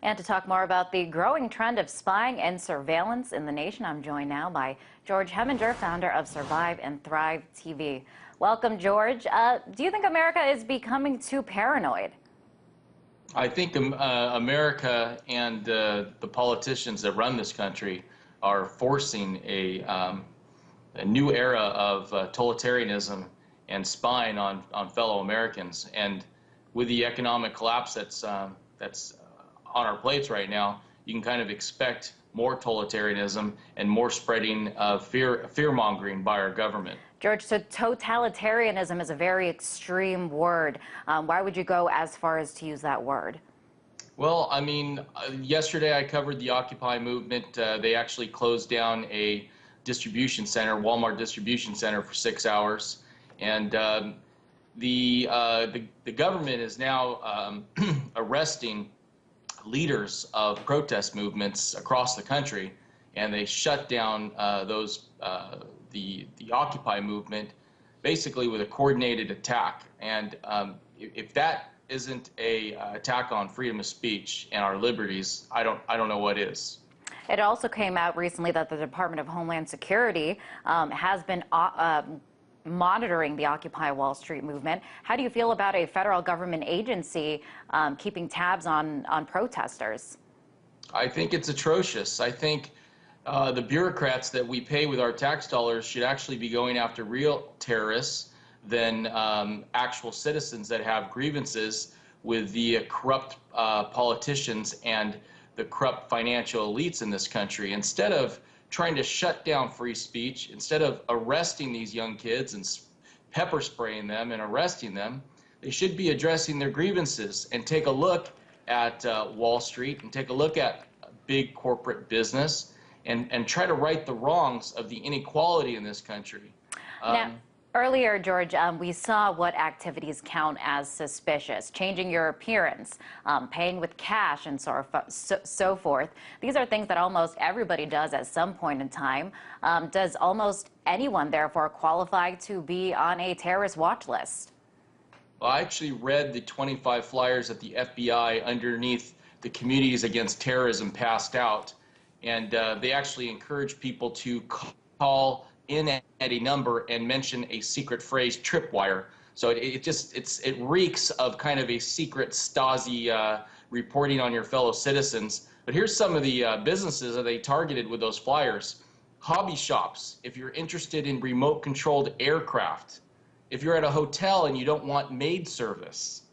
And to talk more about the growing trend of spying and surveillance in the nation, I'm joined now by George Heminger, founder of Survive and Thrive TV. Welcome, George. Do you think America is becoming too paranoid? I think America and the politicians that run this country are forcing a new era of totalitarianism and spying on fellow Americans. And with the economic collapse that's on our plates right now, you can kind of expect more totalitarianism and more spreading of fear-mongering by our government. George, so totalitarianism is a very extreme word. Why would you go as far as to use that word? Well, I mean, yesterday I covered the Occupy movement. They actually closed down a distribution center, Walmart distribution center, for 6 hours. And the government is now arresting leaders of protest movements across the country, and they shut down the Occupy movement basically with a coordinated attack. And if that isn't a attack on freedom of speech and our liberties, I don't know what is. It also came out recently that the Department of Homeland Security has been monitoring the Occupy Wall Street movement. How do you feel about a federal government agency keeping tabs on protesters? I think it's atrocious. I think the bureaucrats that we pay with our tax dollars should actually be going after real terrorists than actual citizens that have grievances with the corrupt politicians and the corrupt financial elites in this country. Instead of trying to shut down free speech, instead of arresting these young kids and pepper spraying them and arresting them, they should be addressing their grievances and take a look at Wall Street and take a look at big corporate business and try to right the wrongs of the inequality in this country. Earlier, George, we saw what activities count as suspicious: changing your appearance, paying with cash, and so forth. These are things that almost everybody does at some point in time. Does almost anyone, therefore, qualify to be on a terrorist watch list? Well, I actually read the 25 flyers that the FBI underneath the Communities Against Terrorism passed out, and they actually encourage people to call in at a number and mention a secret phrase, tripwire. So it reeks of kind of a secret Stasi reporting on your fellow citizens. But here's some of the businesses that they targeted with those flyers. Hobby shops, if you're interested in remote controlled aircraft. If you're at a hotel and you don't want maid service.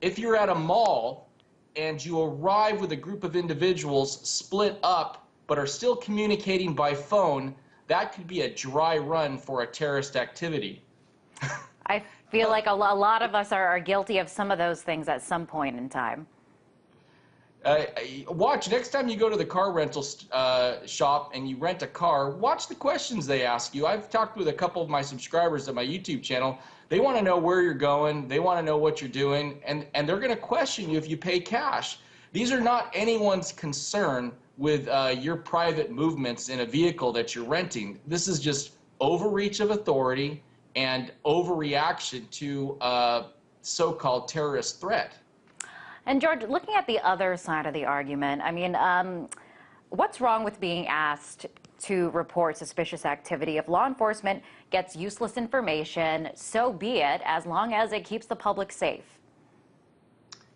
If you're at a mall and you arrive with a group of individuals split up but are still communicating by phone, that could be a dry run for a terrorist activity. I feel like a lot of us are guilty of some of those things at some point in time. Watch, next time you go to the car rental shop and you rent a car, watch the questions they ask you. I've talked with a couple of my subscribers at my YouTube channel. They want to know where you're going. They want to know what you're doing. And they're going to question you if you pay cash. These are not anyone's concern with your private movements in a vehicle that you're renting. This is just overreach of authority and overreaction to a so-called terrorist threat. And George, looking at the other side of the argument, I mean, what's wrong with being asked to report suspicious activity? If law enforcement gets useless information, so be it, as long as it keeps the public safe.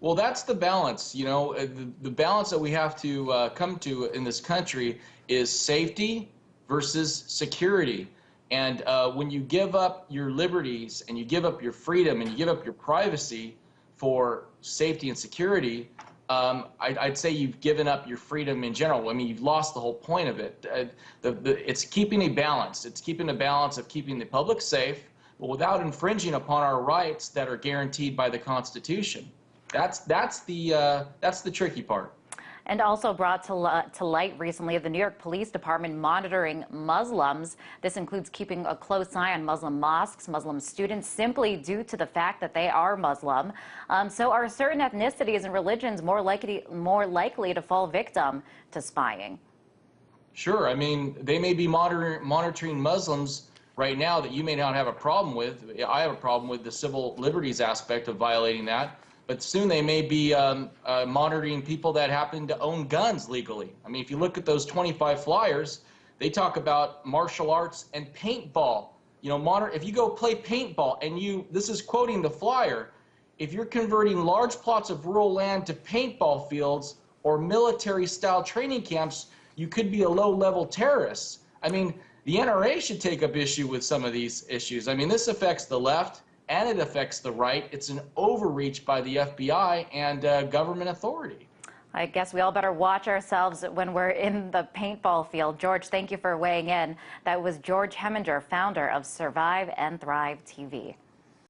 Well, that's the balance. You know, the balance that we have to come to in this country is safety versus security. And when you give up your liberties and you give up your freedom and you give up your privacy for safety and security, I'd say you've given up your freedom in general. I mean, you've lost the whole point of it. It's keeping a balance. It's keeping a balance of keeping the public safe, but without infringing upon our rights that are guaranteed by the Constitution. That's the tricky part. And also brought to light recently, the New York Police Department monitoring Muslims. This includes keeping a close eye on Muslim mosques, Muslim students, simply due to the fact that they are Muslim. So are certain ethnicities and religions more likely to fall victim to spying? Sure. I mean, they may be monitoring Muslims right now that you may not have a problem with. I have a problem with the civil liberties aspect of violating that. but soon they may be monitoring people that happen to own guns legally. I mean, if you look at those 25 flyers, they talk about martial arts and paintball. You know, if you go play paintball and this is quoting the flyer, if you're converting large plots of rural land to paintball fields or military-style training camps, you could be a low-level terrorist. I mean, the NRA should take up issue with some of these issues. I mean, this affects the left and it affects the right. It's an overreach by the FBI and government authority. I guess we all better watch ourselves when we're in the paintball field. George, thank you for weighing in. That was George Heminger, founder of Survive and Thrive TV.